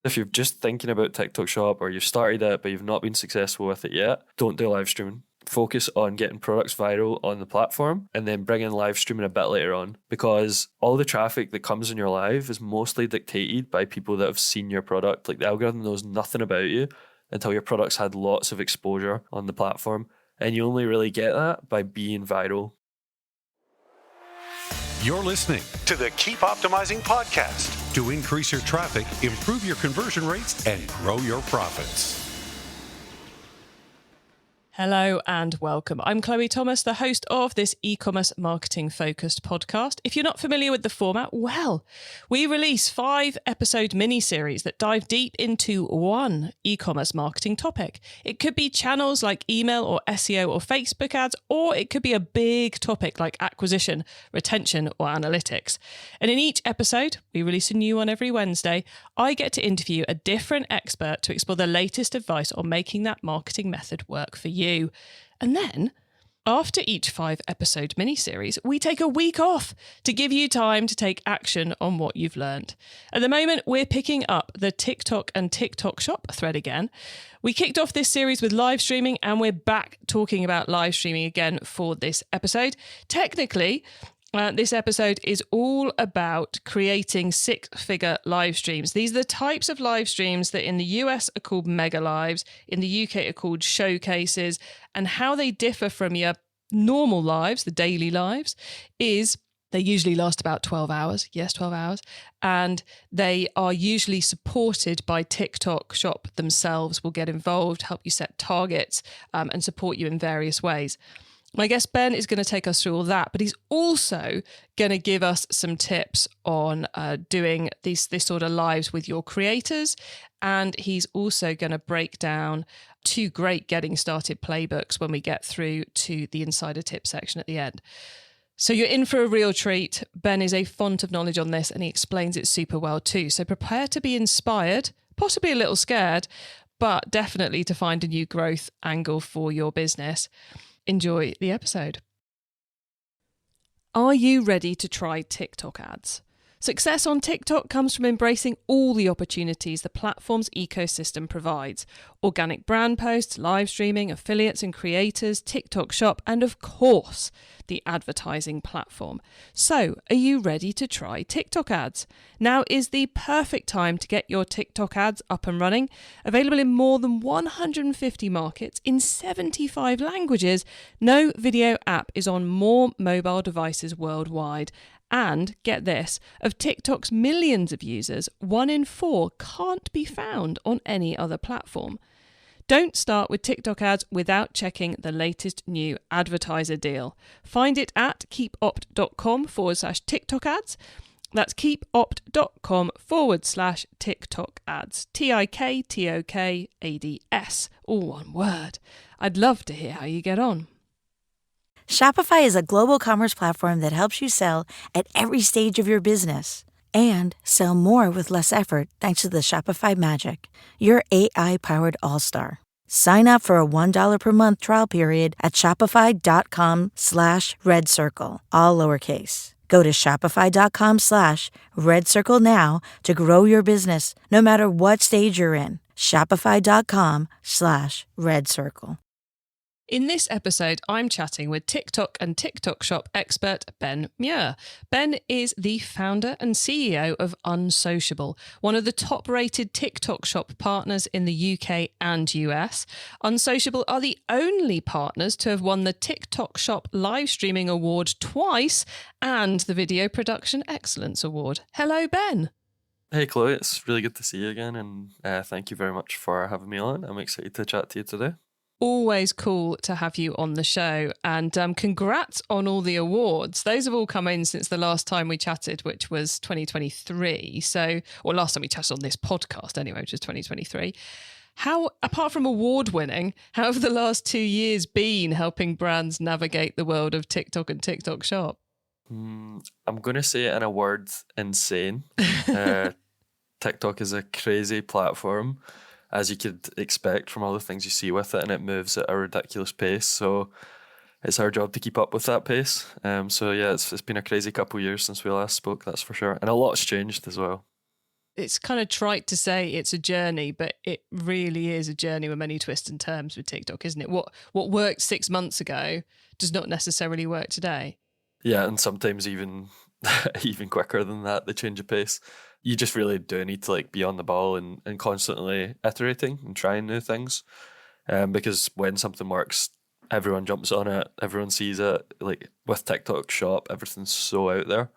If you're just thinking about TikTok Shop or you've started it but you've not been successful with it yet, don't do live streaming. Focus on getting products viral on the platform and then bring in live streaming a bit later on, because all the traffic that comes in your live is mostly dictated by people that have seen your product. Like, the algorithm knows nothing about you until your product's had lots of exposure on the platform. And you only really get that by being viral. You're listening to the Keep Optimizing podcast to increase your traffic, improve your conversion rates, and grow your profits. Hello and welcome. I'm Chloe Thomas, the host of this e-commerce marketing focused podcast. If you're not familiar with the format, well, we release 5-episode mini-series that dive deep into one e-commerce marketing topic. It could be channels like email or SEO or Facebook ads, or it could be a big topic like acquisition, retention, or analytics. And in each episode, we release a new one every Wednesday. I get to interview a different expert to explore the latest advice on making that marketing method work for you. And then, after each 5-episode miniseries, we take a week off to give you time to take action on what you've learned. At the moment, we're picking up the TikTok and TikTok Shop thread again. We kicked off this series with live streaming, and we're back talking about live streaming again for this episode. Technically, this episode is all about creating 6-figure live streams. These are the types of live streams that in the US are called mega lives, in the UK are called showcases, and how they differ from your normal lives, the daily lives, is they usually last about 12 hours. Yes, 12 hours. And they are usually supported by TikTok Shop themselves, will get involved, help you set targets, and support you in various ways. My guest Ben is going to take us through all that, but he's also going to give us some tips on doing this sort of lives with your creators. And he's also going to break down 2 great getting started playbooks when we get through to the insider tip section at the end. So you're in for a real treat. Ben is a font of knowledge on this and he explains it super well too. So prepare to be inspired, possibly a little scared, but definitely to find a new growth angle for your business. Enjoy the episode. Are you ready to try TikTok ads? Success on TikTok comes from embracing all the opportunities the platform's ecosystem provides. Organic brand posts, live streaming, affiliates and creators, TikTok Shop, and of course, the advertising platform. So, are you ready to try TikTok ads? Now is the perfect time to get your TikTok ads up and running. Available in more than 150 markets in 75 languages, no video app is on more mobile devices worldwide. And get this, of TikTok's millions of users, 1 in 4 can't be found on any other platform. Don't start with TikTok ads without checking the latest new advertiser deal. Find it at keepopt.com/TikTok ads. That's keepopt.com/TikTok ads. TikTok ads. All one word. I'd love to hear how you get on. Shopify is a global commerce platform that helps you sell at every stage of your business and sell more with less effort thanks to the Shopify Magic, your AI-powered all-star. Sign up for a $1 per month trial period at shopify.com/redcircle, all lowercase. Go to shopify.com/redcircle now to grow your business no matter what stage you're in. Shopify.com/redcircle. In this episode, I'm chatting with TikTok and TikTok Shop expert Ben Muir. Ben is the founder and CEO of Unsociable, one of the top-rated TikTok Shop partners in the UK and US. Unsociable are the only partners to have won the TikTok Shop Live Streaming Award twice and the Video Production Excellence Award. Hello, Ben. Hey Chloe, it's really good to see you again, and thank you very much for having me on. I'm excited to chat to you today. Always cool to have you on the show, and congrats on all the awards. Those have all come in since the last time we chatted, which was 2023. Or last time we chatted on this podcast anyway, which was 2023. How, apart from award winning, how have the last 2 years been helping brands navigate the world of TikTok and TikTok Shop? I'm going to say it in a word, insane. TikTok is a crazy platform, as you could expect from all the things you see with it, and it moves at a ridiculous pace. So it's our job to keep up with that pace. So yeah, it's been a crazy couple of years since we last spoke, that's for sure. And a lot's changed as well. it's kind of trite to say it's a journey, but it really is a journey with many twists and turns with TikTok, isn't it? What worked 6 months ago does not necessarily work today. Yeah, and sometimes even even quicker than that, the change of pace. You just really do need to like be on the ball and constantly iterating and trying new things. Because when something works, everyone jumps on it, everyone sees it. Like with TikTok Shop, everything's so out there.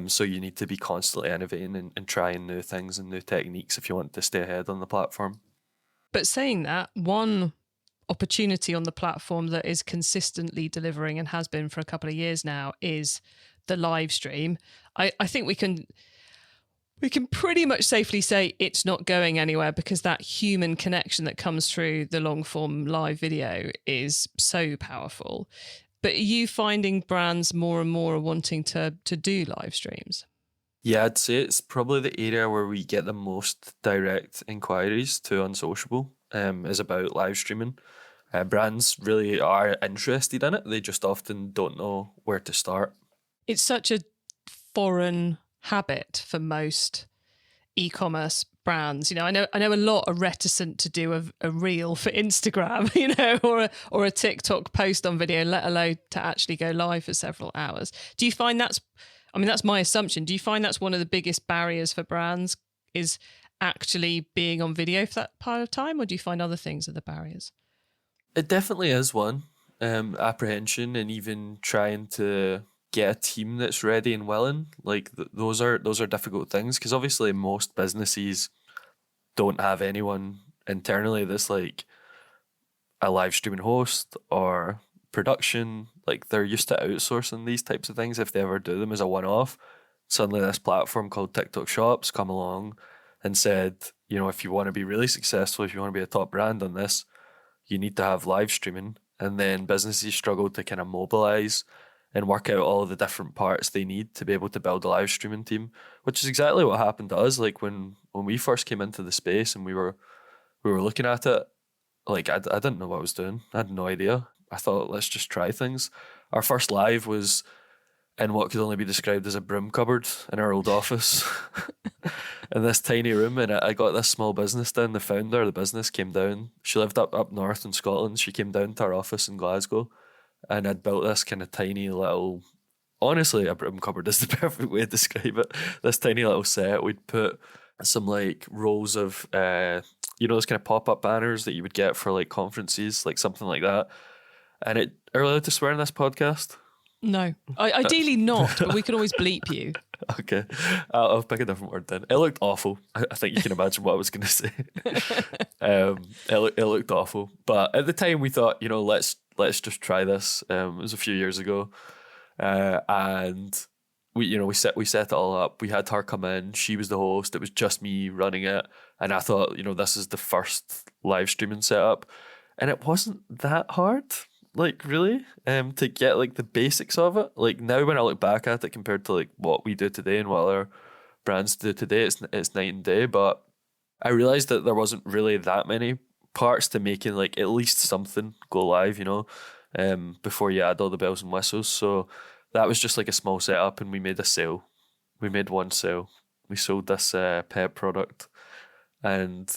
So you need to be constantly innovating and trying new things and new techniques if you want to stay ahead on the platform. But saying that, one opportunity on the platform that is consistently delivering and has been for a couple of years now is the live stream. I think we can pretty much safely say it's not going anywhere, because that human connection that comes through the long form live video is so powerful. But are you finding brands more and more are wanting to do live streams? Yeah, I'd say it's probably the area where we get the most direct inquiries to Unsociable, is about live streaming. Brands really are interested in it. They just often don't know where to start. It's such a foreign habit for most e-commerce brands. You know, I know a lot are reticent to do a reel for Instagram, you know, or a TikTok post on video, let alone to actually go live for several hours. Do you find that's my assumption. Do you find that's one of the biggest barriers for brands, is actually being on video for that part of time, or do you find other things are the barriers? It definitely is one. Apprehension and even trying to get a team that's ready and willing. Like those are difficult things, because obviously most businesses don't have anyone internally that's like a live streaming host or production. Like they're used to outsourcing these types of things if they ever do them as a one-off. Suddenly this platform called TikTok Shops come along and said, you know, if you want to be really successful, if you want to be a top brand on this, you need to have live streaming. And then businesses struggle to kind of mobilize and work out all of the different parts they need to be able to build a live streaming team, which is exactly what happened to us. Like when we first came into the space and we were looking at it, like I didn't know what I was doing. I had no idea. I thought, let's just try things. Our first live was in what could only be described as a broom cupboard in our old office in this tiny room. And I got this small business down. The founder of the business came down. She lived up north in Scotland. She came down to our office in Glasgow, and I'd built this kind of tiny little, honestly, a broom cupboard is the perfect way to describe it. This tiny little set. We'd put some like rolls of, those kind of pop-up banners that you would get for like conferences, like something like that. And are we allowed to swear in this podcast? No, ideally not, but we can always bleep you. Okay, I'll pick a different word then. It looked awful. I think you can imagine what I was going to say. It looked awful, but at the time we thought, you know, let's just try this. It was a few years ago, and we set it all up. We had her come in. She was the host. It was just me running it, and I thought, you know, this is the first live streaming setup, and it wasn't that hard. Like really, to get like the basics of it. Like now when I look back at it compared to like what we do today and what other brands do today, it's night and day. But I realized that there wasn't really that many parts to making like at least something go live, you know, before you add all the bells and whistles. So that was just like a small setup, and we made a sale. We made one sale. We sold this pet product, and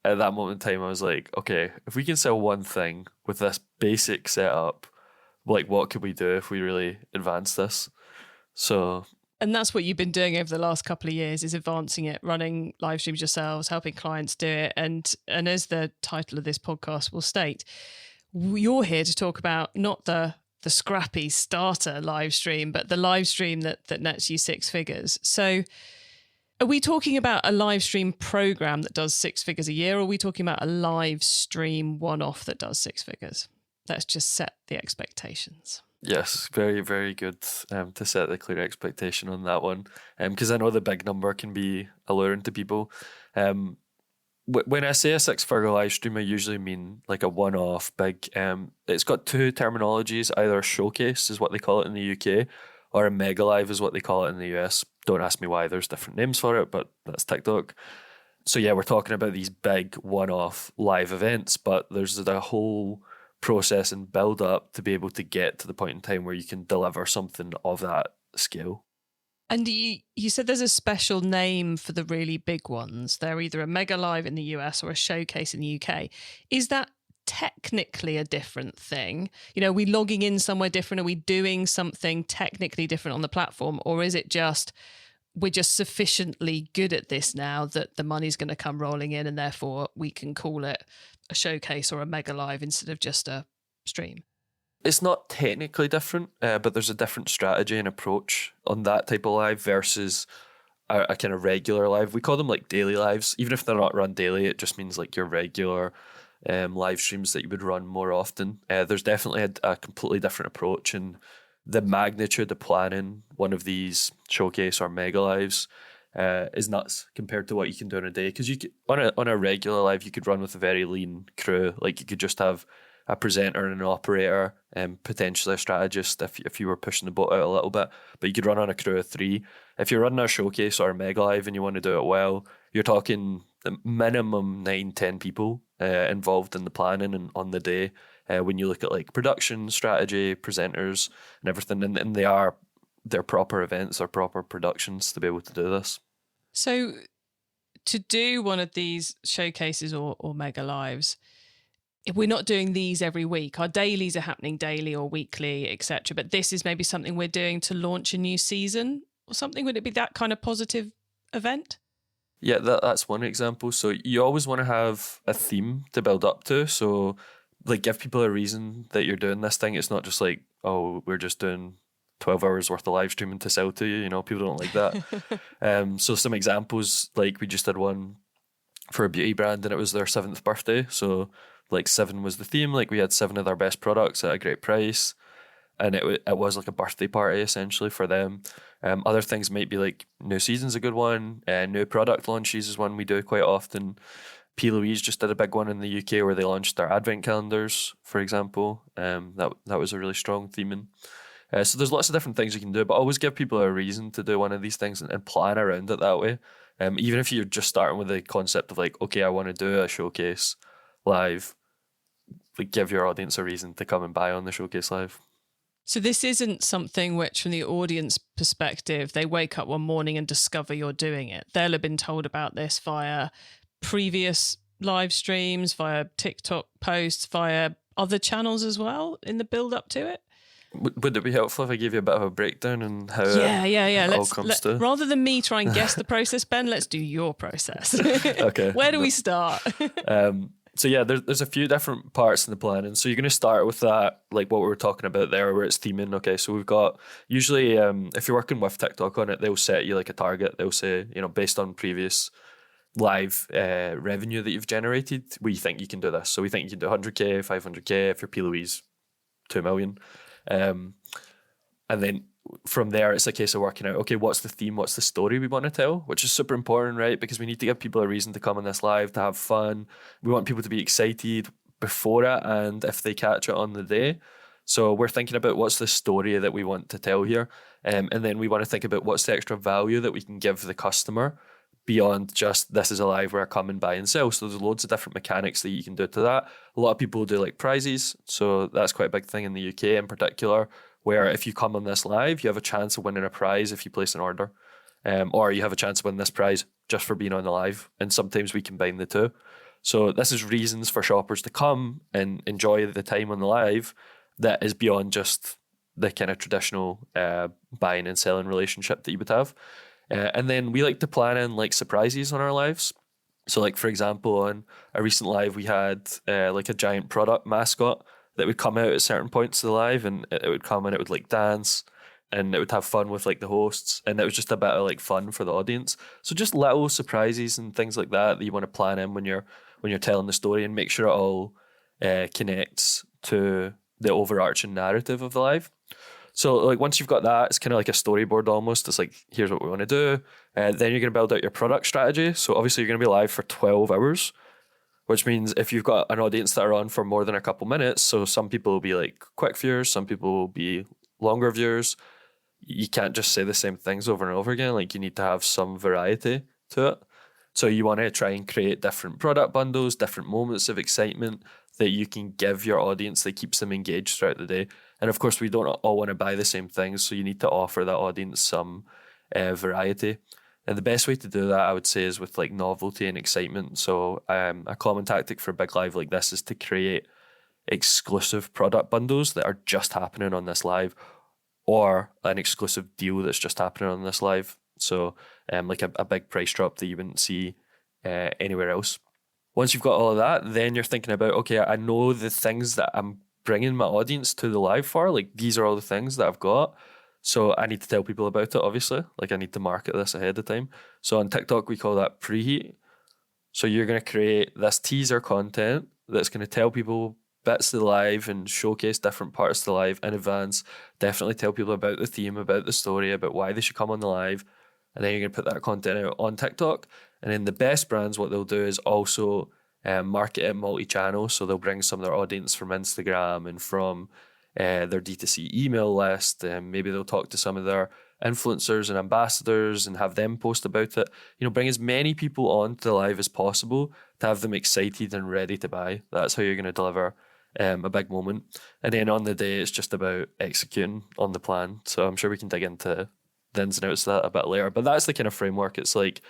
at that moment in time, I was like, okay, if we can sell one thing with this basic setup, like what could we do if we really advance this? So, and that's what you've been doing over the last couple of years, is advancing it, running live streams yourselves, helping clients do it. And as the title of this podcast will state, you're here to talk about not the scrappy starter live stream, but the live stream that nets you six figures. So are we talking about a live stream program that does six figures a year, or are we talking about a live stream one-off that does six figures? Let's just set the expectations. Yes, very, very good to set the clear expectation on that one, because I know the big number can be alluring to people. When I say a six-figure live stream, I usually mean like a one-off big. It's got two terminologies: either a showcase is what they call it in the UK, or a mega live is what they call it in the US. Don't ask me why, there's different names for it, but that's TikTok. So yeah, we're talking about these big one-off live events, but there's a whole process and build up to be able to get to the point in time where you can deliver something of that scale. And you said there's a special name for the really big ones. They're either a mega live in the US or a showcase in the UK. Is that technically a different thing? Are we logging in somewhere different? Are we doing something technically different on the platform? Or is it just we're just sufficiently good at this now that the money's going to come rolling in and therefore we can call it a showcase or a mega live instead of just a stream? It's not technically different, but there's a different strategy and approach on that type of live versus a kind of regular live. We call them like daily lives. Even if they're not run daily, it just means like your regular live streams that you would run more often. There's definitely a completely different approach, and the magnitude of planning one of these showcase or mega lives is nuts compared to what you can do in a day. Because you could, on a regular live, you could run with a very lean crew. Like you could just have a presenter and an operator and potentially a strategist if you were pushing the boat out a little bit. But you could run on a crew of 3. If you're running a showcase or a mega live and you want to do it well, you're talking minimum 9-10 people involved in the planning and on the day. When you look at like production, strategy, presenters and everything, and they're proper events or proper productions to be able to do this. So to do one of these showcases or mega lives, if we're not doing these every week, our dailies are happening daily or weekly, etc. But this is maybe something we're doing to launch a new season or something. Would it be that kind of positive event? Yeah, that's one example. So you always want to have a theme to build up to. So like give people a reason that you're doing this thing. It's not just like, oh, we're just doing 12 hours worth of live streaming to sell to you. People don't like that. So some examples, like we just did one for a beauty brand and it was their 7th birthday. So like 7 was the theme. Like we had 7 of their best products at a great price. And it was like a birthday party essentially for them. Other things might be like new season's a good one. New product launches is one we do quite often. P. Louise just did a big one in the UK where they launched their advent calendars, for example. That was a really strong theming. So there's lots of different things you can do, but always give people a reason to do one of these things and plan around it that way. Even if you're just starting with the concept of like, okay, I want to do a showcase live, like give your audience a reason to come and buy on the showcase live. So this isn't something which, from the audience perspective, they wake up one morning and discover you're doing it. They'll have been told about this via previous live streams, via TikTok posts, via other channels as well in the build up to it. Would it be helpful if I gave you a bit of a breakdown and how it all comes to? Rather than me try and guess the process, Ben, let's do your process. Okay. Where do we start? So yeah, there's a few different parts in the planning. So you're going to start with that, like what we were talking about there, where it's theming. Okay, so we've got usually, if you're working with TikTok on it, they'll set you like a target. They'll say, based on previous live revenue that you've generated, we think you can do this. So we think you can do 100k, 500k. If you're P. Louise, 2 million. And then from there, it's a case of working out, okay, what's the theme, what's the story we want to tell, which is super important, right? Because we need to give people a reason to come on this live, to have fun. We want people to be excited before it and if they catch it on the day. So we're thinking about what's the story that we want to tell here. And then we want to think about what's the extra value that we can give the customer beyond just this is a live where I come and buy and sell. So there's loads of different mechanics that you can do to that. A lot of people do like prizes. So that's quite a big thing in the UK in particular, where if you come on this live, you have a chance of winning a prize if you place an order. Or you have a chance to win this prize just for being on the live. And sometimes we combine the two. So this is reasons for shoppers to come and enjoy the time on the live that is beyond just the kind of traditional buying and selling relationship that you would have. And then we like to plan in like surprises on our lives. So like, for example, on a recent live, we had like a giant product mascot that would come out at certain points of the live, and it would come and it would like dance and it would have fun with like the hosts, and it was just a bit of like fun for the audience. So just little surprises and things like that you want to plan in when you're telling the story, and make sure it all connects to the overarching narrative of the live. So like once you've got that, it's kind of like a storyboard almost. It's like, here's what we want to do. Then you're going to build out your product strategy. So obviously you're going to be live for 12 hours, which means if you've got an audience that are on for more than a couple minutes, so some people will be like quick viewers, some people will be longer viewers. You can't just say the same things over and over again. Like you need to have some variety to it. So you want to try and create different product bundles, different moments of excitement that you can give your audience that keeps them engaged throughout the day. And of course, we don't all want to buy the same things, so you need to offer that audience some variety. And the best way to do that, I would say, is with like novelty and excitement. So a common tactic for a big live like this is to create exclusive product bundles that are just happening on this live, or an exclusive deal that's just happening on this live. So like a big price drop that you wouldn't see anywhere else. Once you've got all of that, then you're thinking about, okay, I know the things that I'm bringing my audience to the live for. Like, these are all the things that I've got. So I need to tell people about it, obviously. Like, I need to market this ahead of time. So on TikTok, we call that preheat. So you're going to create this teaser content that's going to tell people bits of the live and showcase different parts of the live in advance. Definitely tell people about the theme, about the story, about why they should come on the live. And then you're going to put that content out on TikTok. And then the best brands, what they'll do is also market it multi-channel. So they'll bring some of their audience from Instagram and from their D2C email list. Maybe they'll talk to some of their influencers and ambassadors and have them post about it. You know, bring as many people onto the live as possible to have them excited and ready to buy. That's how you're going to deliver a big moment. And then on the day, it's just about executing on the plan. So I'm sure we can dig into the ins and outs of that a bit later. But that's the kind of framework. It's like,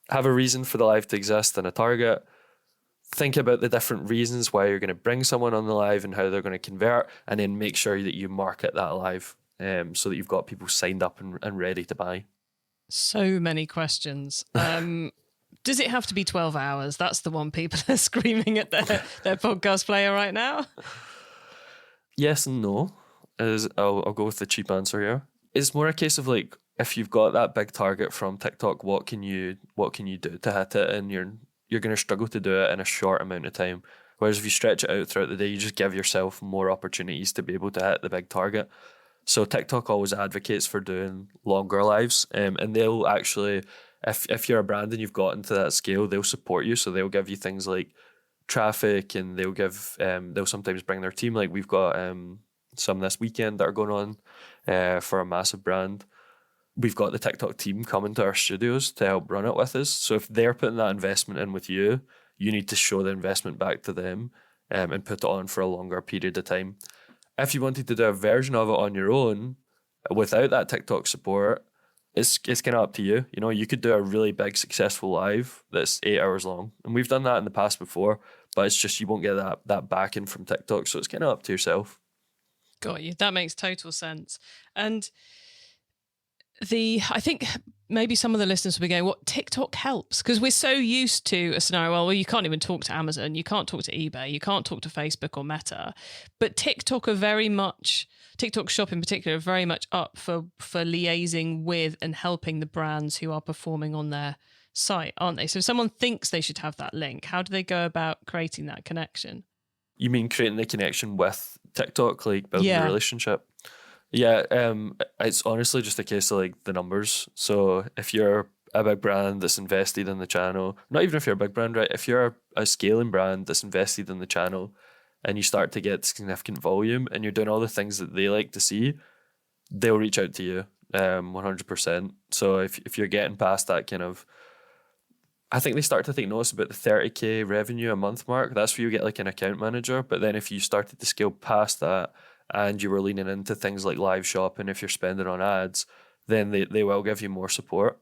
have a reason for the live to exist and a target. Think about the different reasons why you're going to bring someone on the live and how they're going to convert, and then make sure that you market that live so that you've got people signed up and ready to buy. So many questions. Does it have to be 12 hours? That's the one people are screaming at their podcast player right now. Yes and no. I'll go with the cheap answer here. It's more a case of like, if you've got that big target from TikTok, what can you do to hit it? And you're going to struggle to do it in a short amount of time. Whereas if you stretch it out throughout the day, you just give yourself more opportunities to be able to hit the big target. So TikTok always advocates for doing longer lives, and they'll actually, if you're a brand and you've gotten to that scale, they'll support you. So they'll give you things like traffic, and they'll sometimes bring their team. Like, we've got some this weekend that are going on for a massive brand. We've got the TikTok team coming to our studios to help run it with us. So if they're putting that investment in with you, you need to show the investment back to them and put it on for a longer period of time. If you wanted to do a version of it on your own without that TikTok support, it's kind of up to you. You know, you could do a really big successful live that's 8 hours long. And we've done that in the past before, but it's just you won't get that backing from TikTok. So it's kind of up to yourself. Got you. That makes total sense. And I think maybe some of the listeners will be going, what, TikTok helps? Because we're so used to a scenario, well, you can't even talk to Amazon, you can't talk to eBay, you can't talk to Facebook or Meta. But TikTok Shop in particular, are very much up for liaising with and helping the brands who are performing on their site, aren't they? So if someone thinks they should have that link, how do they go about creating that connection? You mean creating the connection with TikTok, like building a relationship? Yeah, it's honestly just a case of like the numbers. So if you're a big brand that's invested in the channel, not even if you're a big brand, right? If you're a scaling brand that's invested in the channel and you start to get significant volume and you're doing all the things that they like to see, they'll reach out to you 100%. So if you're getting past that kind of, I think they start to take notice about the 30K revenue a month mark. That's where you get like an account manager. But then if you started to scale past that, and you were leaning into things like live shopping, if you're spending on ads, then they will give you more support.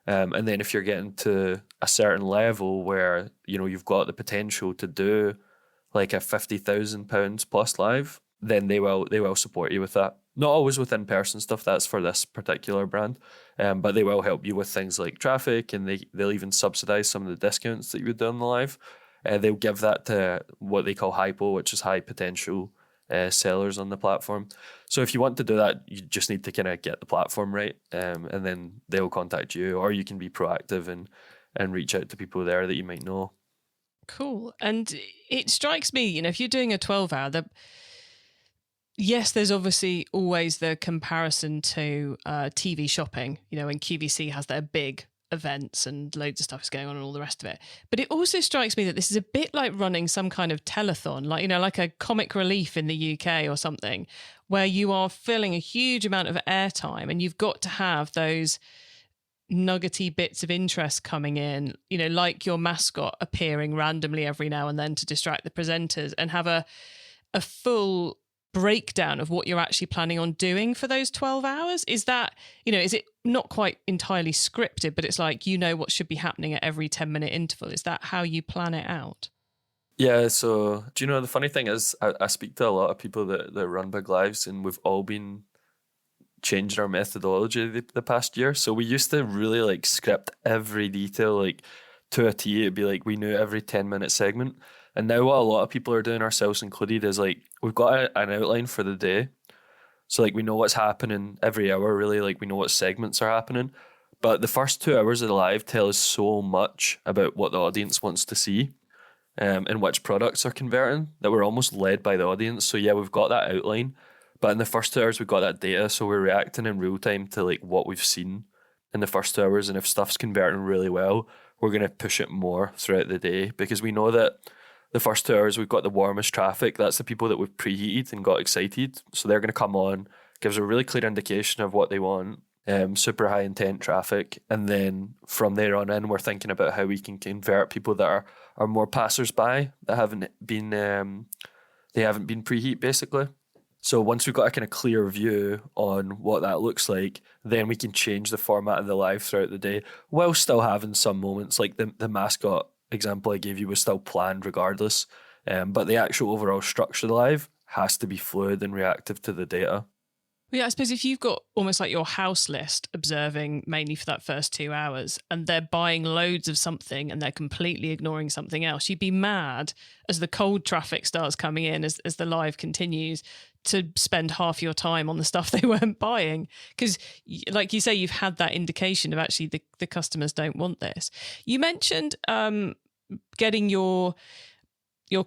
And then if you're getting to a certain level where, you know, you've got the potential to do like a £50,000 plus live, then they will support you with that. Not always with in-person stuff, that's for this particular brand, but they will help you with things like traffic, and they'll even subsidize some of the discounts that you would do on the live. They'll give that to what they call hypo, which is high potential sellers on the platform. So if you want to do that, you just need to kind of get the platform right, and then they'll contact you, or you can be proactive and reach out to people there that you might know. Cool. And it strikes me, you know, if you're doing a 12-hour, yes, there's obviously always the comparison to TV shopping, you know, when QVC has their big events and loads of stuff is going on and all the rest of it. But it also strikes me that this is a bit like running some kind of telethon, like, you know, like a Comic Relief in the UK or something, where you are filling a huge amount of airtime and you've got to have those nuggety bits of interest coming in, you know, like your mascot appearing randomly every now and then to distract the presenters, and have a full breakdown of what you're actually planning on doing for those 12 hours? Is that, is it not quite entirely scripted, but it's like, what should be happening at every 10-minute interval? Is that how you plan it out? Yeah, so do you know, the funny thing is I speak to a lot of people that run big lives, and we've all been changing our methodology the past year. So we used to really like script every detail like to a T. It'd be like we knew every 10-minute segment. And now what a lot of people are doing, ourselves included, is like we've got an outline for the day. So like we know what's happening every hour, really, like we know what segments are happening. But the first 2 hours of the live tell us so much about what the audience wants to see, and which products are converting, that we're almost led by the audience. So yeah, we've got that outline, but in the first 2 hours we've got that data, so we're reacting in real time to like what we've seen in the first 2 hours. And if stuff's converting really well, we're going to push it more throughout the day, because we know that the first 2 hours we've got the warmest traffic. That's the people that we've preheated and got excited. So they're going to come on, gives a really clear indication of what they want, super high intent traffic. And then from there on in, we're thinking about how we can convert people that are more passers-by, that haven't been preheat basically. So once we've got a kind of clear view on what that looks like, then we can change the format of the live throughout the day, while still having some moments like the mascot example I gave you was still planned regardless. But the actual overall structure of the live has to be fluid and reactive to the data. Well, yeah, I suppose if you've got almost like your house list observing mainly for that first 2 hours, and they're buying loads of something and they're completely ignoring something else, you'd be mad as the cold traffic starts coming in, as the live continues, to spend half your time on the stuff they weren't buying. Because like you say, you've had that indication of actually the customers don't want this. You mentioned getting your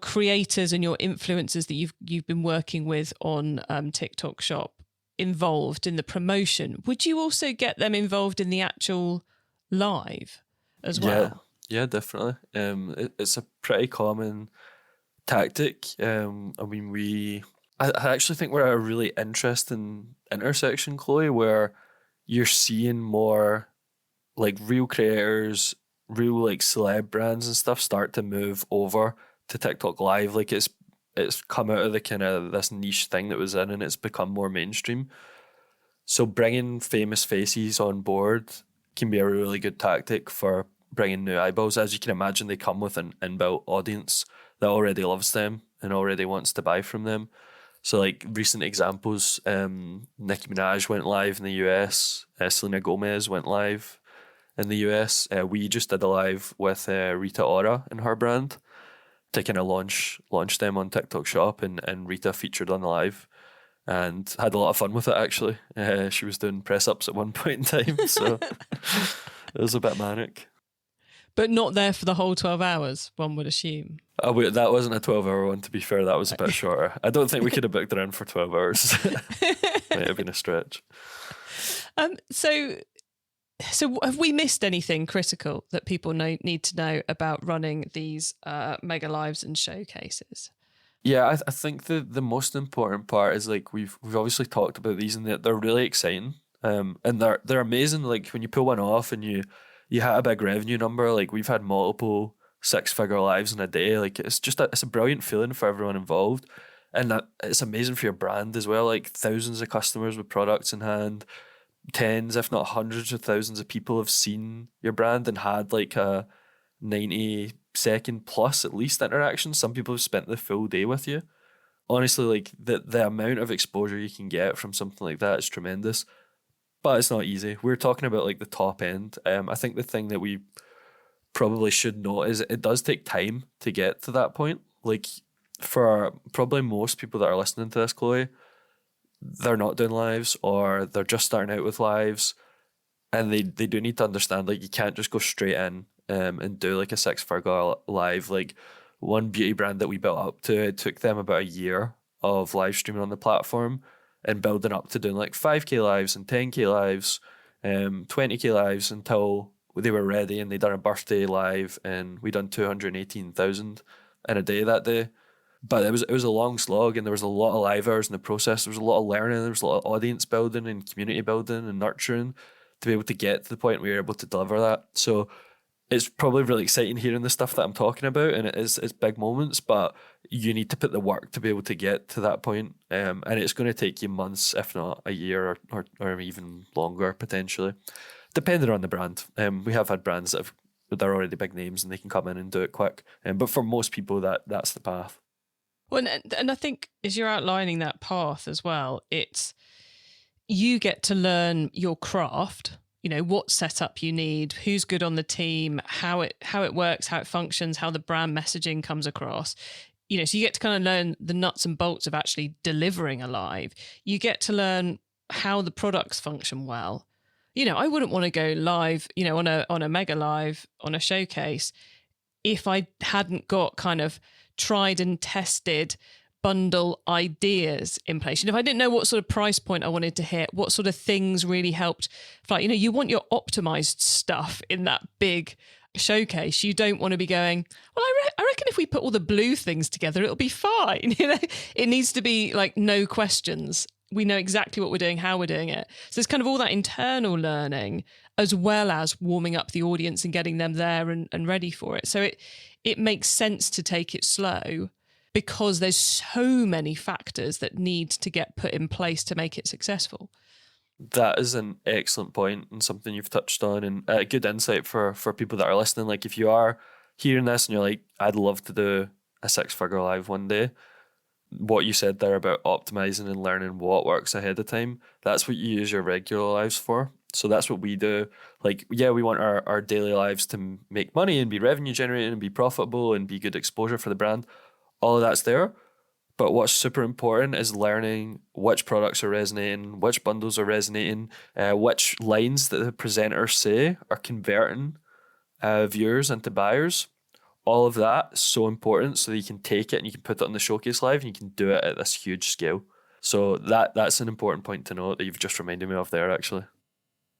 creators and your influencers that you've been working with on TikTok Shop involved in the promotion. Would you also get them involved in the actual live as well? Yeah, definitely. It's a pretty common tactic. I actually think we're at a really interesting intersection, Chloe, where you're seeing more like real creators, real like celeb brands and stuff start to move over to TikTok Live. Like it's come out of the kind of this niche thing that was in, and it's become more mainstream. So bringing famous faces on board can be a really good tactic for bringing new eyeballs. As you can imagine, they come with an inbuilt audience that already loves them and already wants to buy from them. So like recent examples, Nicki Minaj went live in the US, Selena Gomez went live in the US. We just did a live with Rita Ora and her brand to kind of launch them on TikTok Shop, and Rita featured on the live and had a lot of fun with it actually. She was doing press ups at one point in time, so it was a bit manic. But not there for the whole 12 hours, one would assume. Oh, wait, that wasn't a 12-hour one, to be fair. That was a bit shorter. I don't think we could have booked her in for 12 hours. Might have been a stretch. So have we missed anything critical that people need to know about running these mega lives and showcases? Yeah, I think the most important part is like we've obviously talked about these, and they're really exciting. And they're amazing. Like when you pull one off and you hit a big revenue number, like we've had multiple 6-figure lives in a day. Like it's a brilliant feeling for everyone involved, and that it's amazing for your brand as well. Like thousands of customers with products in hand, tens if not hundreds of thousands of people have seen your brand and had like a 90-second plus at least interaction. Some people have spent the full day with you. Honestly, like the amount of exposure you can get from something like that is tremendous. But it's not easy. We're talking about like the top end. I think the thing that we probably should note is it does take time to get to that point. Like for probably most people that are listening to this, Chloe, they're not doing lives, or they're just starting out with lives, and they do need to understand like you can't just go straight in and do like a 6-figure live. Like one beauty brand that we built up to, it took them about a year of live streaming on the platform and building up to doing like 5k lives and 10k lives, 20k lives, until they were ready and they done a birthday live, and we done 218,000 in a day that day. But it was a long slog, and there was a lot of live hours in the process. There was a lot of learning, there was a lot of audience building and community building and nurturing to be able to get to the point where you're able to deliver that. So it's probably really exciting hearing the stuff that I'm talking about, and it's big moments, but you need to put the work to be able to get to that point. And it's going to take you months, if not a year or even longer potentially, depending on the brand. We have had brands that they're already big names and they can come in and do it quick. But for most people, that's the path. Well, and I think as you're outlining that path as well, it's you get to learn your craft, what setup you need, who's good on the team, how it works, how it functions, how the brand messaging comes across. So you get to kind of learn the nuts and bolts of actually delivering a live. You get to learn how the products function well. I wouldn't want to go live, on a mega live, on a showcase, if I hadn't got kind of tried and tested bundle ideas in place. If I didn't know what sort of price point I wanted to hit, what sort of things really helped. You want your optimized stuff in that big showcase. You don't want to be going, well, I reckon if we put all the blue things together, it'll be fine. It needs to be like no questions. We know exactly what we're doing, how we're doing it. So there's kind of all that internal learning as well as warming up the audience and getting them there and ready for it. So it makes sense to take it slow because there's so many factors that need to get put in place to make it successful. That is an excellent point and something you've touched on, and a good insight for people that are listening. Like if you are hearing this and you're like, I'd love to do a 6-figure live one day, what you said there about optimizing and learning what works ahead of time, that's what you use your regular lives for. So that's what we do. Like, yeah, we want our daily lives to make money and be revenue generating and be profitable and be good exposure for the brand. All of that's there. But what's super important is learning which products are resonating, which bundles are resonating, which lines that the presenters say are converting viewers into buyers. All of that is so important so that you can take it and you can put it on the showcase live and you can do it at this huge scale. So that's an important point to note that you've just reminded me of there, actually.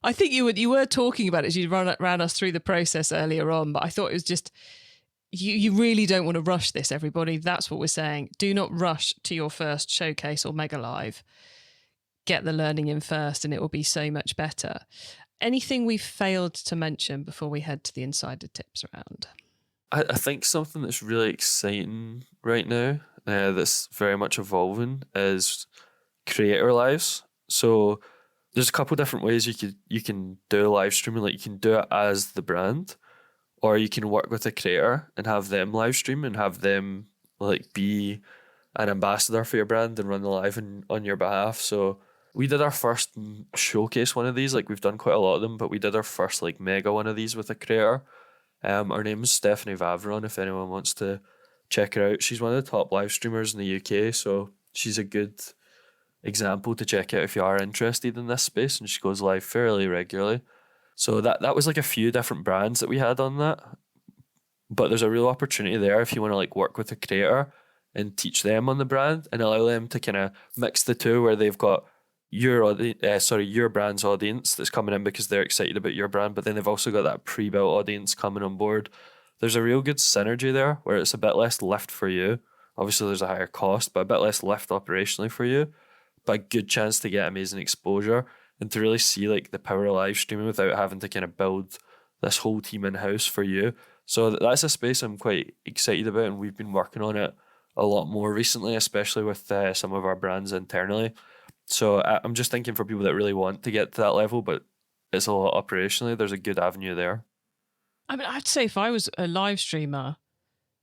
I think you were talking about it as you ran us through the process earlier on, but I thought it was just... You really don't want to rush this, everybody. That's what we're saying. Do not rush to your first showcase or mega live. Get the learning in first and it will be so much better. Anything we've failed to mention before we head to the insider tips round? I think something that's really exciting right now, that's very much evolving, is creator lives. So there's a couple different ways you can do live streaming. Like you can do it as the brand, or you can work with a creator and have them live stream and have them like be an ambassador for your brand and run the live on your behalf. So we did our first showcase one of these. Like we've done quite a lot of them, but we did our first like mega one of these with a creator. Her name is Stephanie Vavron, if anyone wants to check her out. She's one of the top live streamers in the UK, so she's a good example to check out if you are interested in this space, and she goes live fairly regularly. So that was like a few different brands that we had on that. But there's a real opportunity there if you want to like work with a creator and teach them on the brand and allow them to kind of mix the two, where they've got your brand's audience that's coming in because they're excited about your brand, but then they've also got that pre-built audience coming on board. There's a real good synergy there where it's a bit less lift for you. Obviously there's a higher cost, but a bit less lift operationally for you, but a good chance to get amazing exposure and to really see like the power of live streaming without having to kind of build this whole team in-house for you. So that's a space I'm quite excited about, and we've been working on it a lot more recently, especially with some of our brands internally. So I'm just thinking for people that really want to get to that level, but it's a lot operationally, there's a good avenue there. I mean, I'd say if I was a live streamer,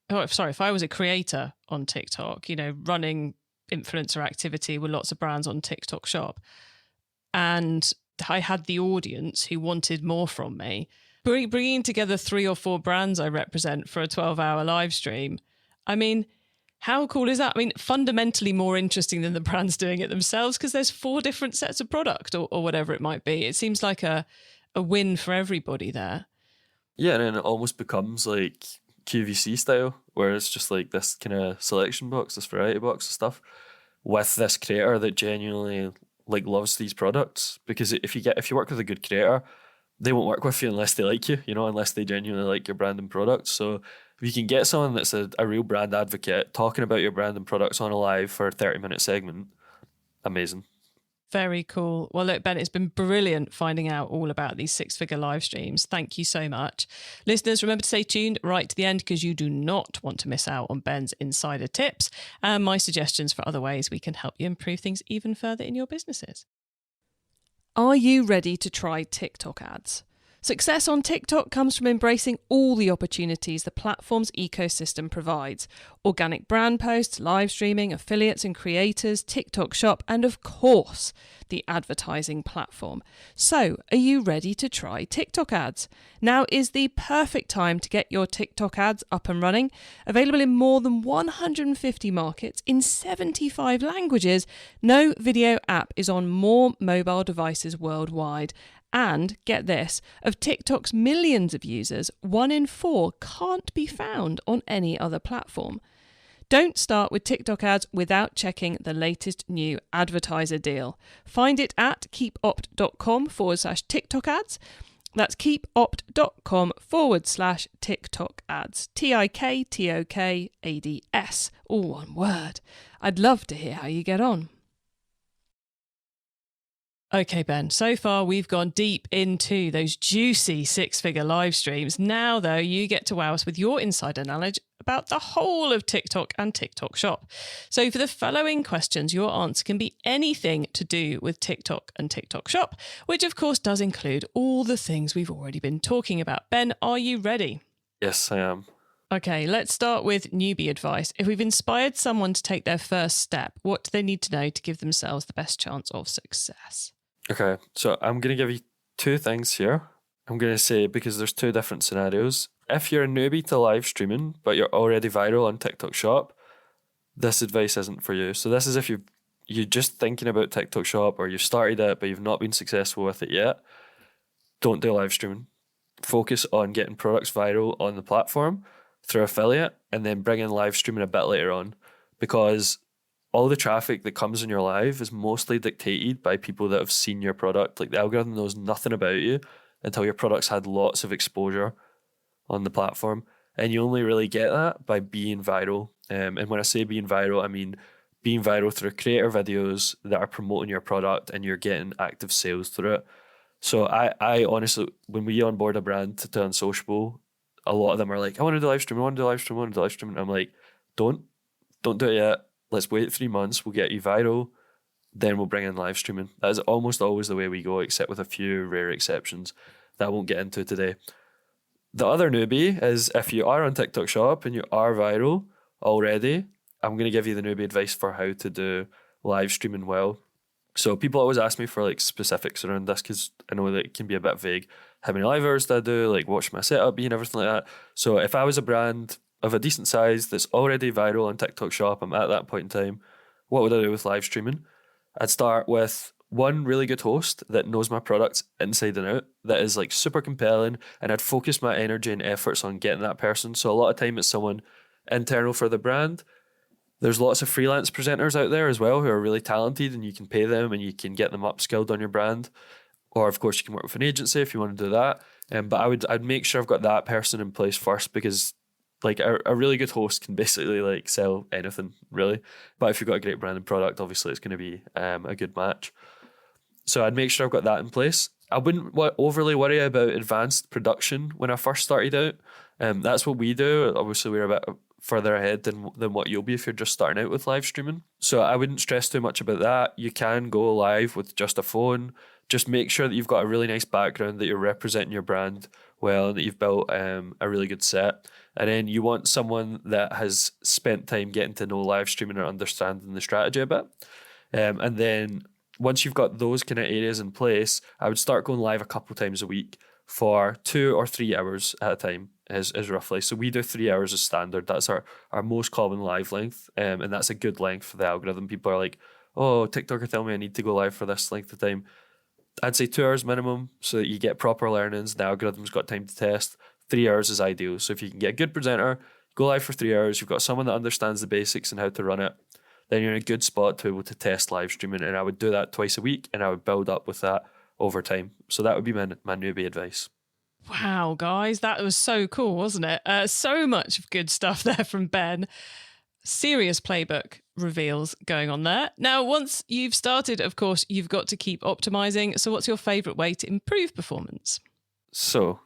if I was a creator on TikTok, running influencer activity with lots of brands on TikTok Shop, and I had the audience who wanted more from me, bringing together 3 or 4 brands I represent for a 12-hour live stream, I mean, how cool is that? I mean, fundamentally more interesting than the brands doing it themselves because there's 4 different sets of product or whatever it might be. It seems like a win for everybody there. Yeah, and then it almost becomes like QVC style, where it's just like this kind of selection box, this variety box of stuff with this creator that genuinely like loves these products. Because if you work with a good creator, they won't work with you unless they like you, unless they genuinely like your brand and products. So if you can get someone that's a real brand advocate talking about your brand and products on a live for a 30-minute segment, amazing. Very cool. Well, look, Ben, it's been brilliant finding out all about these six-figure live streams. Thank you so much. Listeners, remember to stay tuned right to the end because you do not want to miss out on Ben's insider tips and my suggestions for other ways we can help you improve things even further in your businesses. Are you ready to try TikTok ads? Success on TikTok comes from embracing all the opportunities the platform's ecosystem provides. Organic brand posts, live streaming, affiliates and creators, TikTok Shop, and of course, the advertising platform. So, are you ready to try TikTok ads? Now is the perfect time to get your TikTok ads up and running. Available in more than 150 markets in 75 languages, no video app is on more mobile devices worldwide. And get this, of TikTok's millions of users, 1 in 4 can't be found on any other platform. Don't start with TikTok ads without checking the latest new advertiser deal. Find it at keepopt.com/TikTok ads. That's keepopt.com/TikTok ads. TikTokads. All one word. I'd love to hear how you get on. Okay, Ben, so far we've gone deep into those juicy six-figure live streams. Now, though, you get to wow us with your insider knowledge about the whole of TikTok and TikTok Shop. So for the following questions, your answer can be anything to do with TikTok and TikTok Shop, which of course does include all the things we've already been talking about. Ben, are you ready? Yes, I am. Okay, let's start with newbie advice. If we've inspired someone to take their first step, what do they need to know to give themselves the best chance of success? Okay, so I'm going to give you 2 things here. I'm going to say, because there's 2 different scenarios. If you're a newbie to live streaming, but you're already viral on TikTok Shop, this advice isn't for you. So this is if you're just thinking about TikTok Shop or you've started it, but you've not been successful with it yet. Don't do live streaming. Focus on getting products viral on the platform through affiliate and then bring in live streaming a bit later on, because all the traffic that comes in your live is mostly dictated by people that have seen your product. Like, the algorithm knows nothing about you until your product's had lots of exposure on the platform. And you only really get that by being viral. And when I say being viral, I mean being viral through creator videos that are promoting your product and you're getting active sales through it. So I honestly, when we onboard a brand to Unsociable, a lot of them are like, I want to do live stream, I want to do live stream, I want to do live stream. And I'm like, don't do it yet. Let's wait 3 months, we'll get you viral, then we'll bring in live streaming. That is almost always the way we go, except with a few rare exceptions that I won't get into today. The other newbie is, if you are on TikTok Shop and you are viral already, I'm going to give you the newbie advice for how to do live streaming well. So people always ask me for like specifics around this because I know that it can be a bit vague. How many live hours do I do? Like, what should my setup be and everything like that? So if I was a brand of a decent size that's already viral on TikTok Shop, I'm at that point in time, what would I do with live streaming? I'd start with one really good host that knows my products inside and out, that is like super compelling, and I'd focus my energy and efforts on getting that person. So a lot of time it's someone internal for the brand. There's lots of freelance presenters out there as well who are really talented, and you can pay them and you can get them upskilled on your brand. Or of course you can work with an agency if you want to do that. But I'd make sure I've got that person in place first, because like a really good host can basically like sell anything really. But if you've got a great brand and product, obviously it's going to be a good match. So I'd make sure I've got that in place. I wouldn't overly worry about advanced production when I first started out. That's what we do. Obviously we're a bit further ahead than what you'll be if you're just starting out with live streaming. So I wouldn't stress too much about that. You can go live with just a phone. Just make sure that you've got a really nice background, that you're representing your brand well, and that you've built a really good set. And then you want someone that has spent time getting to know live streaming or understanding the strategy a bit. And then once you've got those kind of areas in place, I would start going live a couple of times a week for 2 or 3 hours at a time is roughly. So we do 3 hours as standard. That's our most common live length. And that's a good length for the algorithm. People are like, oh, TikTok are telling me I need to go live for this length of time. I'd say 2 hours minimum so that you get proper learnings. The algorithm's got time to test. 3 hours is ideal. So if you can get a good presenter, go live for 3 hours, you've got someone that understands the basics and how to run it, then you're in a good spot to be able to test live streaming. And I would do that twice a week, and I would build up with that over time. So that would be my newbie advice. Wow, guys, that was so cool, wasn't it? So much of good stuff there from Ben. serious playbook reveals going on there. Now, once you've started, of course, you've got to keep optimizing. So what's your favorite way to improve performance? So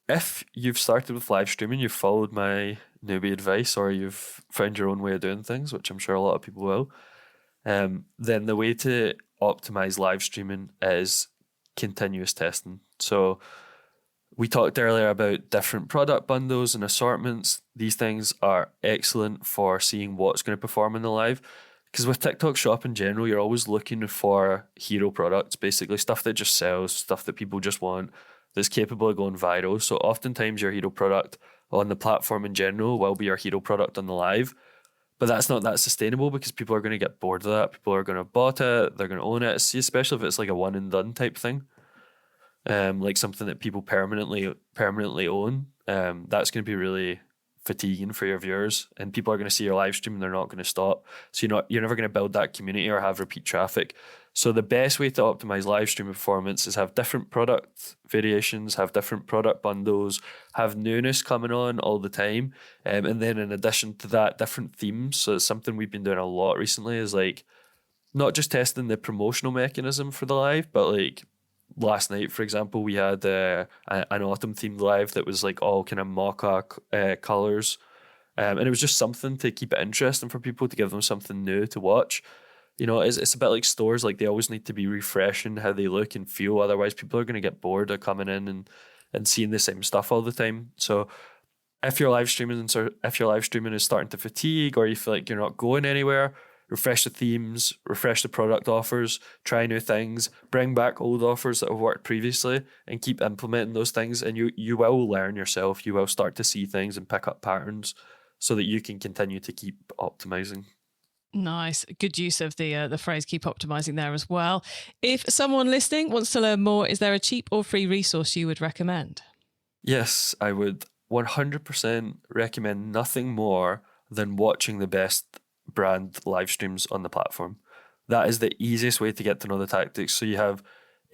if you've started with live streaming, you've followed my newbie advice, or you've found your own way of doing things, which I'm sure a lot of people will, then the way to optimize live streaming is continuous testing. So we talked earlier about different product bundles and assortments. These things are excellent for seeing what's going to perform in the live. Because with TikTok Shop in general, you're always looking for hero products, basically stuff that just sells, stuff that people just want, that's capable of going viral. So oftentimes your hero product on the platform in general will be your hero product on the live. But that's not that sustainable, because people are going to get bored of that. People are going to have bought it, they're going to own it. See, especially if it's like a one and done type thing. Like something that people permanently own, that's going to be really fatiguing for your viewers, and people are going to see your live stream and they're not going to stop. So you're never going to build that community or have repeat traffic. So the best way to optimize live stream performance is have different product variations, have different product bundles, have newness coming on all the time, and then in addition to that, different themes. So it's something we've been doing a lot recently, is like not just testing the promotional mechanism for the live, but like last night, for example, we had an autumn themed live that was like all kind of mocha colours. And it was just something to keep it interesting for people, to give them something new to watch. You know, it's a bit like stores, like they always need to be refreshing how they look and feel. Otherwise, people are going to get bored of coming in and seeing the same stuff all the time. So if your live streaming is starting to fatigue, or you feel like you're not going anywhere, refresh the themes, refresh the product offers, try new things, bring back old offers that have worked previously, and keep implementing those things. And you will learn yourself. You will start to see things and pick up patterns so that you can continue to keep optimizing. Nice. Good use of the phrase keep optimizing there as well. If someone listening wants to learn more, is there a cheap or free resource you would recommend? Yes, I would 100% recommend nothing more than watching the best brand live streams on the platform. That is the easiest way to get to know the tactics. So you have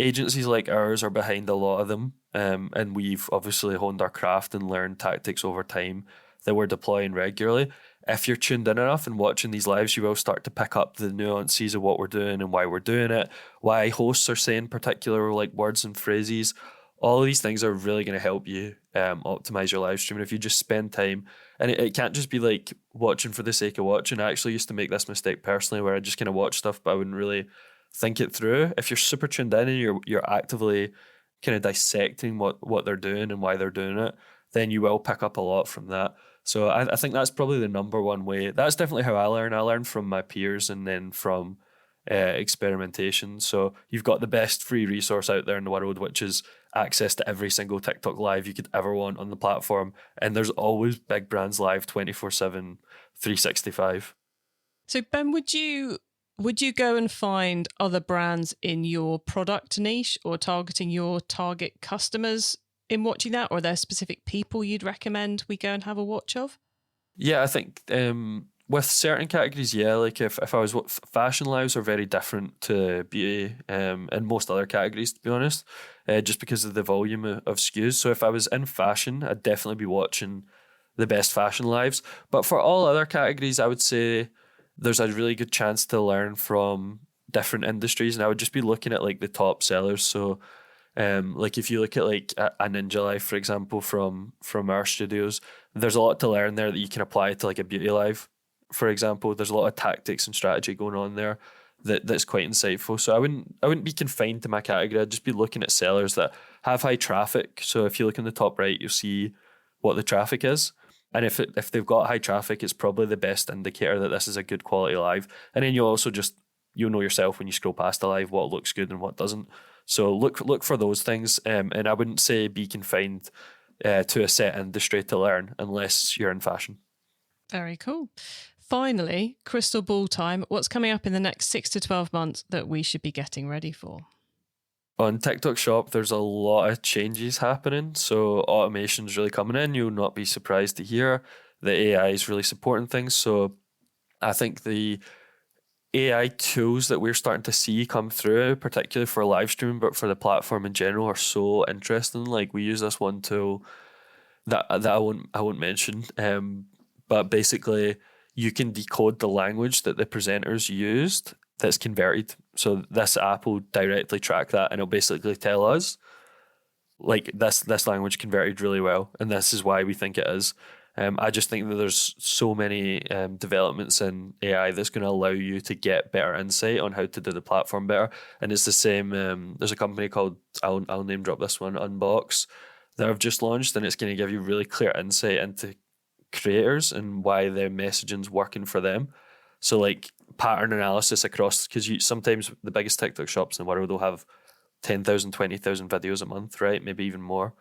agencies like ours are behind a lot of them, and we've obviously honed our craft and learned tactics over time that we're deploying regularly. If you're tuned in enough and watching these lives, you will start to pick up the nuances of what we're doing and why we're doing it, why hosts are saying particular like words and phrases. All of these things are really going to help you optimize your live stream. And if you just spend time, and it can't just be like watching for the sake of watching. I actually used to make this mistake personally, where I just kind of watch stuff, but I wouldn't really think it through. If you're super tuned in and you're actively kind of dissecting what they're doing and why they're doing it, then you will pick up a lot from that. So I think that's probably the number one way. That's definitely how I learn. I learn from my peers and then from experimentation. So you've got the best free resource out there in the world, which is access to every single TikTok live you could ever want on the platform. And there's always big brands live 24/7, 365. So Ben, would you go and find other brands in your product niche or targeting your target customers in watching that? Or are there specific people you'd recommend we go and have a watch of? Yeah, I think with certain categories, yeah, like if I was, fashion lives are very different to beauty and most other categories, to be honest, just because of the volume of SKUs. So if I was in fashion, I'd definitely be watching the best fashion lives. But for all other categories, I would say there's a really good chance to learn from different industries, and I would just be looking at like the top sellers. So like if you look at like a Ninja Live, for example, from our studios, there's a lot to learn there that you can apply to like a beauty live, for example. There's a lot of tactics and strategy going on there that's quite insightful. So I wouldn't be confined to my category. I'd just be looking at sellers that have high traffic. So if you look in the top right, you'll see what the traffic is. And if they've got high traffic, it's probably the best indicator that this is a good quality live. And then you'll know yourself when you scroll past a live what looks good and what doesn't. So look for those things. And I wouldn't say be confined to a set industry to learn unless you're in fashion. Very cool. Finally, crystal ball time. What's coming up in the next 6 to 12 months that we should be getting ready for? On TikTok Shop, there's a lot of changes happening. So automation's really coming in. You'll not be surprised to hear the AI is really supporting things. So I think the AI tools that we're starting to see come through, particularly for live streaming, but for the platform in general, are so interesting. Like we use this one tool that I won't mention. But basically you can decode the language that the presenters used that's converted. So this app will directly track that, and it'll basically tell us, like, this language converted really well, and this is why we think it is. I just think that there's so many developments in AI that's going to allow you to get better insight on how to do the platform better. And it's the same. There's a company called, I'll name drop this one, Unbox, that I've just launched, and it's going to give you really clear insight into creators and why their messaging's working for them. So like pattern analysis across, because sometimes the biggest TikTok shops in the world will have 10,000, 20,000 videos a month, right? Maybe even more.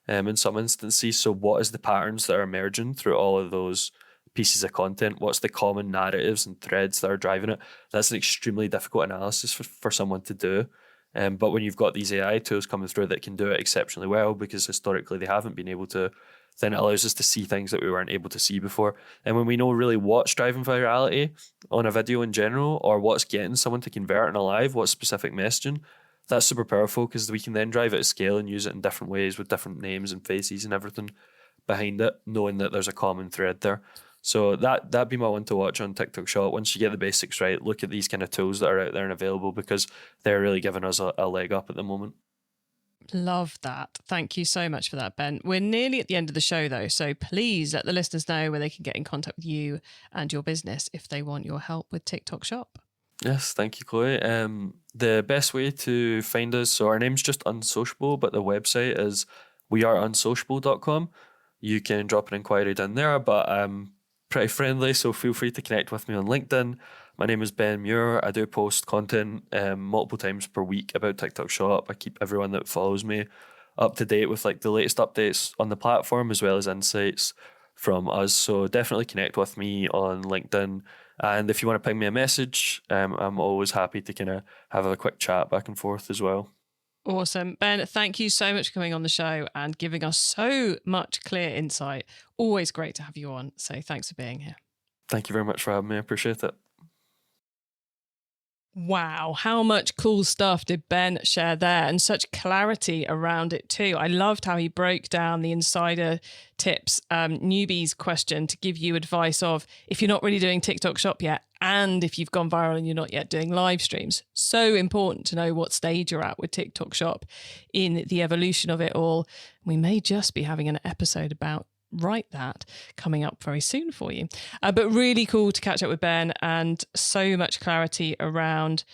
In some instances. So what is the patterns that are emerging through all of those pieces of content? What's the common narratives and threads that are driving it? That's an extremely difficult analysis for someone to do. But when you've got these AI tools coming through that can do it exceptionally well, because historically they haven't been able to, then it allows us to see things that we weren't able to see before. And when we know really what's driving virality on a video in general, or what's getting someone to convert in a live, what specific messaging, that's super powerful, because we can then drive it at scale and use it in different ways with different names and faces and everything behind it, knowing that there's a common thread there. So that'd be my one to watch on TikTok Shop. Once you get the basics right, look at these kind of tools that are out there and available, because they're really giving us a leg up at the moment. Love that. Thank you so much for that, Ben. We're nearly at the end of the show, though, so please let the listeners know where they can get in contact with you and your business if they want your help with TikTok Shop. Yes, thank you, Chloe. The best way to find us, so our name's just Unsociable, but the website is weareunsociable.com. You can drop an inquiry down there, but I'm pretty friendly, so feel free to connect with me on LinkedIn. My name is Ben Muir. I do post content multiple times per week about TikTok Shop. I keep everyone that follows me up to date with like the latest updates on the platform, as well as insights from us. So definitely connect with me on LinkedIn. And if you want to ping me a message, I'm always happy to kind of have a quick chat back and forth as well. Awesome. Ben, thank you so much for coming on the show and giving us so much clear insight. Always great to have you on. So thanks for being here. Thank you very much for having me. I appreciate it. Wow, how much cool stuff did Ben share there, and such clarity around it too. I loved how he broke down the insider tips, newbies question to give you advice of if you're not really doing TikTok Shop yet, and if you've gone viral and you're not yet doing live streams. So important to know what stage you're at with TikTok Shop in the evolution of it all. We may just be having an episode about that coming up very soon for you. But really cool to catch up with Ben, and so much clarity around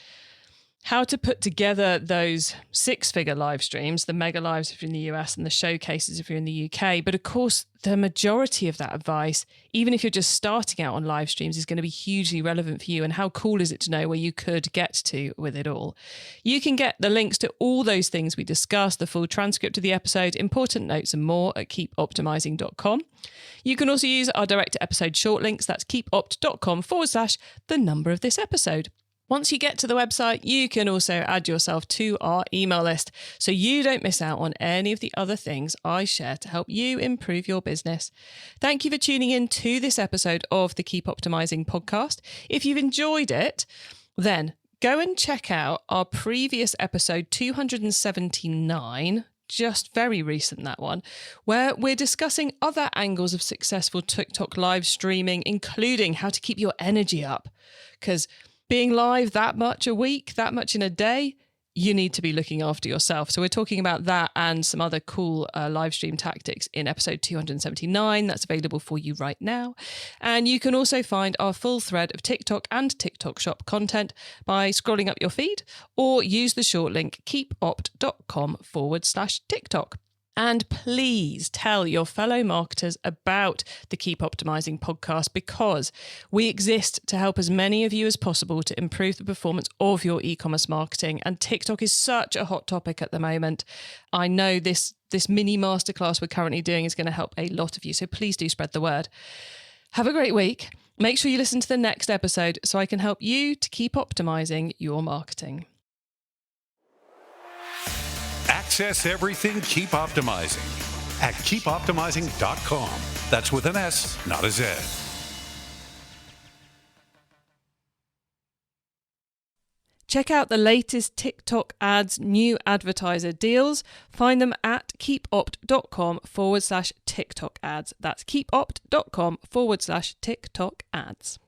how to put together those 6-figure live streams, the mega lives if you're in the US and the showcases if you're in the UK. But of course, the majority of that advice, even if you're just starting out on live streams, is going to be hugely relevant for you. And how cool is it to know where you could get to with it all? You can get the links to all those things we discussed, the full transcript of the episode, important notes and more at keepoptimizing.com. You can also use our direct episode short links. That's keepopt.com/the number of this episode. Once you get to the website, you can also add yourself to our email list so you don't miss out on any of the other things I share to help you improve your business. Thank you for tuning in to this episode of the Keep Optimizing podcast. If you've enjoyed it, then go and check out our previous episode 279, just very recent, that one, where we're discussing other angles of successful TikTok live streaming, including how to keep your energy up. Because being live that much a week, that much in a day, you need to be looking after yourself. So we're talking about that and some other cool live stream tactics in episode 279. That's available for you right now. And you can also find our full thread of TikTok and TikTok Shop content by scrolling up your feed, or use the short link keepopt.com/TikTok. And please tell your fellow marketers about the Keep Optimizing podcast, because we exist to help as many of you as possible to improve the performance of your e-commerce marketing. And TikTok is such a hot topic at the moment. I know this mini masterclass we're currently doing is going to help a lot of you. So please do spread the word. Have a great week. Make sure you listen to the next episode so I can help you to keep optimizing your marketing. Access everything Keep Optimizing at keepoptimizing.com. That's with an S, not a Z. Check out the latest TikTok ads new advertiser deals. Find them at keepopt.com/TikTok ads. That's keepopt.com/TikTok ads.